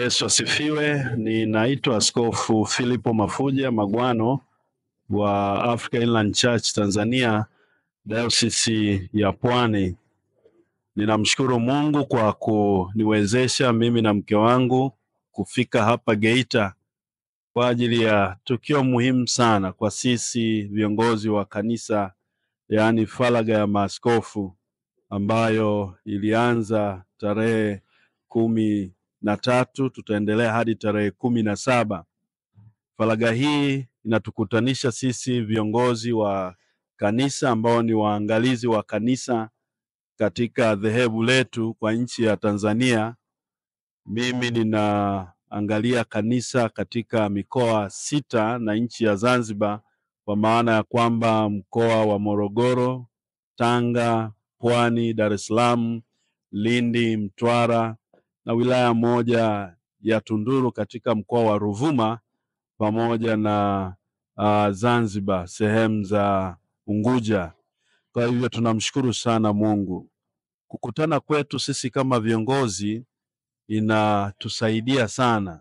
Yesu asifiwe. Ninaitwa Askofu Philipo Mafuja Magwano wa Africa Inland Church Tanzania, Dayosisi ya Pwani. Ninamshukuru Mungu kwa kuniwezesha mimi na mke wangu kufika hapa Geita kwa ajili ya tukio muhimu sana kwa sisi viongozi wa kanisa, yaani Faraga ya Maaskofu, ambayo ilianza tarehe 13, tutaendelea hadi tarehe 17. Faraga hii inatukutanisha sisi viongozi wa kanisa ambao ni waangalizi wa kanisa katika dhehebu letu kwa nchi ya Tanzania. Mimi ninaangalia kanisa katika mikoa 6 na nchi ya Zanzibar, kwa maana ya kwamba mkoa wa Morogoro, Tanga, Pwani, Dar es Salaam, Lindi, Mtwara na wilaya moja ya Tunduru katika mkoa wa Ruvuma, pamoja na Zanzibar, sehemu za Unguja. Kwa hivyo tunamshukuru sana Mungu. Kukutana kwetu sisi kama viongozi inatusaidia sana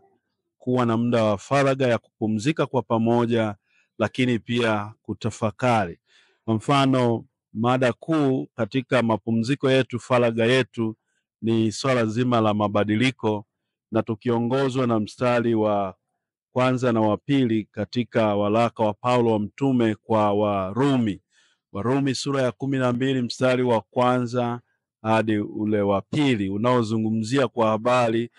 kuwa na muda wa faraga ya kupumzika kwa pamoja, lakini pia kutafakari. Kwa mfano, mada kuu katika mapumziko yetu, faraga yetu, ni swala zima la mabadiliko, na tukiongozwa na mstari wa 1 na wa 2 katika waraka wa Paulo wa mtume kwa Warumi sura ya 12 mstari wa 1 hadi ule wa 2, unaozungumzia kwa habari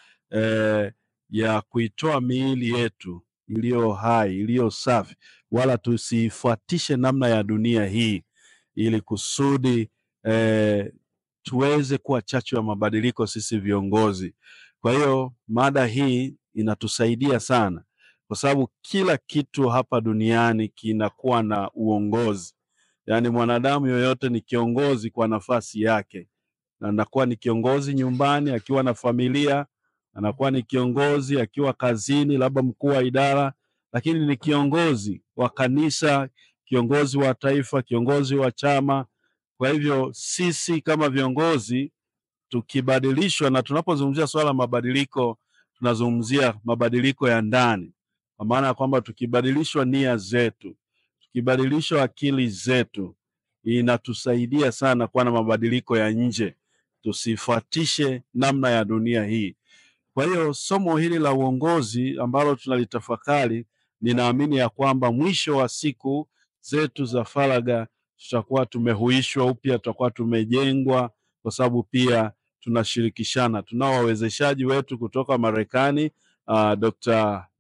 ya kuitoa miili yetu iliyo hai, iliyo safi, wala tusifuatishe namna ya dunia hii, ili kusudi tuweze kuwa chachu ya mabadiliko sisi viongozi. Kwa hiyo mada hii inatusaidia sana, kwa sababu kila kitu hapa duniani kinakuwa na uongozi. Yaani mwanadamu yoyote ni kiongozi kwa nafasi yake. Na anakuwa ni kiongozi nyumbani akiwa na familia, anakuwa ni kiongozi akiwa kazini, labda mkuu wa idara, lakini ni kiongozi wa kanisa, kiongozi wa taifa, kiongozi wa chama. Kwa hivyo sisi kama viongozi tukibadilishwa, na tunapozungumzia swala mabadiliko, tunazungumzia mabadiliko ya ndani, kwa maana ya kwamba tukibadilishwa nia zetu, tukibadilishwa akili zetu, inatusaidia sana kuwa na mabadiliko ya nje, tusifuatishe namna ya dunia hii. Kwa hiyo somo hili la uongozi ambalo tunalitafakari, ninaamini ya kwamba mwisho wa siku zetu za faraga tutakuwa tumehuishwa upya, tutakuwa tumejengwa, kwa sababu pia tunashirikishana. Tunao wawezeshaji wetu kutoka Marekani,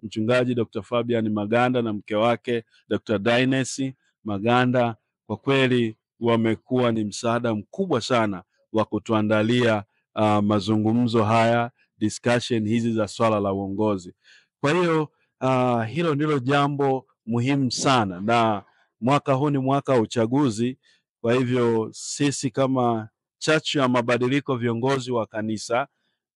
mchungaji Dr. Fabian Maganda na mke wake Dr. Dines Maganda. Kwa kweli wamekuwa ni msaada mkubwa sana wa kutuandalia mazungumzo haya, discussion hizi za swala la uongozi. Kwa hiyo hilo ndilo jambo muhimu sana, na mwaka huu ni mwaka wa uchaguzi. Kwa hivyo sisi kama chachu ya mabadiliko, viongozi wa kanisa,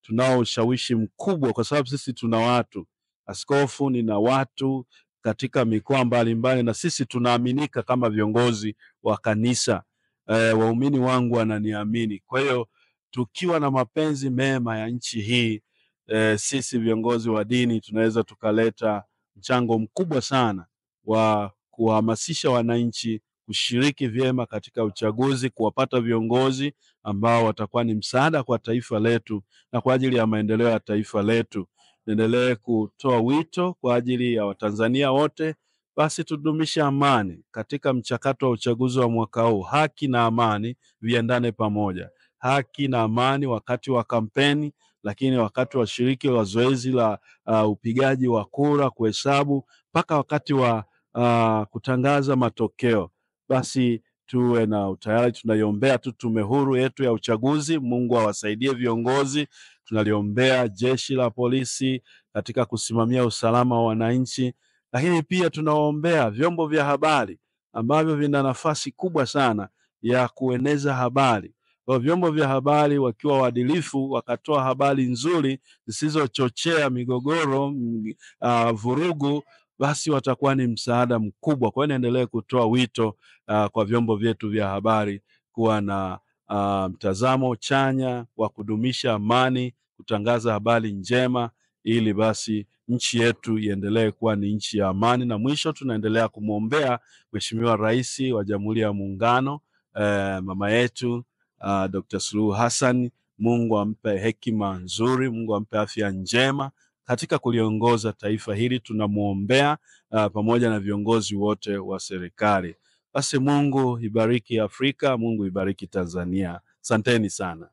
tunao ushawishi mkubwa, kwa sababu sisi tuna watu. Askofu nina watu katika mikoa mbalimbali, na sisi tunaaminika kama viongozi wa kanisa. Waumini wangu wananiamini. Kwa hiyo tukiwa na mapenzi mema ya nchi hii, sisi viongozi wa dini tunaweza tukaleta mchango mkubwa sana wa kuhamasisha wananchi kushiriki vyema katika uchaguzi, kuwapata viongozi ambao watakuwa ni msaada kwa taifa letu na kwa ajili ya maendeleo ya taifa letu. Niendelee kutoa wito kwa ajili ya Watanzania wote, basi tudumishe amani katika mchakato wa uchaguzi wa mwaka huu. Haki na amani viendane pamoja. Haki na amani wakati wa kampeni, lakini wakati wa shiriki wa zoezi la upigaji wa kura, kuhesabu, mpaka wakati wa kutangaza matokeo, basi tuwe na utayari. Tunaiombea tu tume huru yetu ya uchaguzi. Mungu awasaidie viongozi. Tunaliombea jeshi la polisi katika kusimamia usalama wa wananchi, lakini pia tunaombea vyombo vya habari ambavyo vina nafasi kubwa sana ya kueneza habari. Kwa vyombo vya habari wakiwa waadilifu, wakatoa habari nzuri zisizochochea migogoro, vurugu, basi watakuwa ni msaada mkubwa. Kwa hiyo niendelee kutoa wito kwa vyombo vyetu vya habari kuwa na mtazamo chanya wa kudumisha amani, kutangaza habari njema, ili basi nchi yetu iendelee kuwa ni nchi ya amani. Na mwisho tunaendelea kumwombea Mheshimiwa Rais wa Jamhuri ya Muungano, mama yetu Dr. Suluhu Hassan. Mungu ampe hekima nzuri, Mungu ampe afya njema katika kuliongoza taifa hili. Tunamwombea pamoja na viongozi wote wa serikali. Basi Mungu ibariki Afrika, Mungu ibariki Tanzania. Asanteni sana.